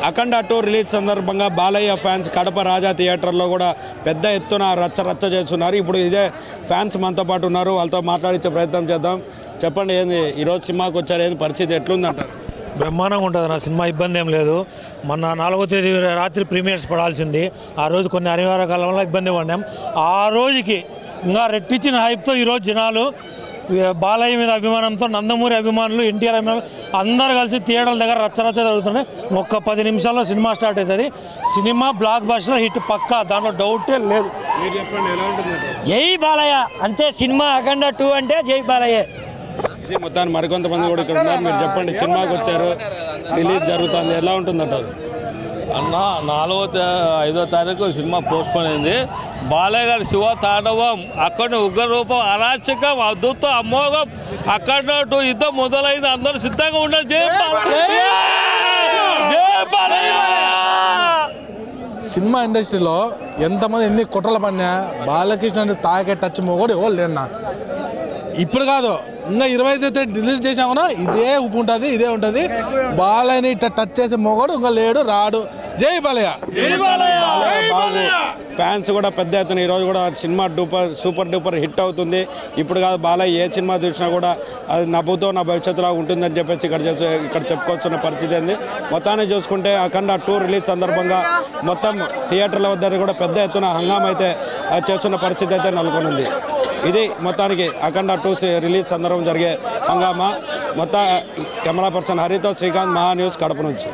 అఖండ 2 release సందర్భంగా Balayya fans Kadapa రాజా థియేటర్లో కూడా పెద్ద ఎత్తున రచ్చ చేస్తున్నారు. ఇప్పుడు ఇదే ఫ్యాన్స్ మనతో పాటు ఉన్నారు, వాళ్ళతో మాట్లాడించే ప్రయత్నం చేద్దాం. చెప్పండి, ఏంది ఈరోజు సినిమాకి వచ్చారు, ఏంది పరిస్థితి ఎట్లుందంటారు? బ్రహ్మాండంగా ఉంటుంది నా సినిమా, ఇబ్బంది ఏం లేదు. మొన్న 4వ తేదీ రాత్రి ప్రీమియర్స్ పడాల్సింది, ఆ రోజు కొన్ని అనివార్య కాలం వల్ల ఇబ్బంది పడ్డాం. ఆ రోజుకి ఇంకా రెట్టించిన హైప్తో ఈరోజు జనాలు బాలయ్య మీద అభిమానంతో, నందమూరి అభిమానులు, ఎన్టీఆర్ అభిమానులు అందరూ కలిసి థియేటర్ల దగ్గర రచ్చ జరుగుతున్నాయి. ఒక్క 10 నిమిషాల్లో సినిమా స్టార్ట్ అవుతుంది. సినిమా బ్లాక్ బస్టర్ హిట్ పక్కా, దాంట్లో డౌటే లేదు. మీరు చెప్పండి, ఎలా ఉంటుంది? జై బాలయ్య అంతే. సినిమా అఖండ 2 అంటే జై బాలయ్య. ఇది మొత్తాన్ని మరికొంతమంది కూడా ఇక్కడ ఉన్నారు. మీరు చెప్పండి, సినిమాకి వచ్చారు, రిలీజ్ జరుగుతుంది, ఎలా ఉంటుందంటారు? అన్న 5వ తారీఖు సినిమా పోస్ట్పోన్ అయింది. బాలయ్య గారి శివ తాండవం, అక్కడ ఉగ్రరూపం, అరాచకం, అద్భుతం, అమోఘం, అక్కడ యుద్ధం మొదలైంది. అందరూ సిద్ధంగా ఉన్నారు. జై బాలయ్య. సినిమా ఇండస్ట్రీలో ఎంతమంది ఎన్ని కుట్రలు పడినా బాలకృష్ణ తాకే టచ్ మొగోడు ఎవరు లేన్నా. ఇప్పుడు కాదు, ఇంకా 25 తేదీ రిలీజ్ చేసామన్నా ఇదే ఉప్పు ఉంటుంది, ఇదే ఉంటుంది. బాలయ్యని టచ్ చేసే మొగోడు ఇంకా లేడు, రాడు. జై బాలయ్య. బాబు ఫ్యాన్స్ కూడా పెద్ద ఎత్తున ఈరోజు కూడా సినిమా సూపర్ డూపర్ హిట్ అవుతుంది. ఇప్పుడు కాదు, బాలయ్య ఏ సినిమా చూసినా కూడా అది నవ్వుతో నా భవిష్యత్తులో ఉంటుందని చెప్పేసి ఇక్కడ చెప్పుకోవచ్చున్న పరిస్థితి ఏంది. మొత్తాన్ని చూసుకుంటే అఖండ 2 రిలీజ్ సందర్భంగా మొత్తం థియేటర్ల వద్ద కూడా పెద్ద ఎత్తున హంగామా అయితే చేస్తున్న పరిస్థితి అయితే నెలకొనుంది. ఇది మొత్తానికి అఖండ 2 రిలీజ్ సందర్భం జరిగే హంగామా. మొత్తం కెమెరా పర్సన్ హరితో శ్రీకాంత్, మహా న్యూస్, కడప నుంచి.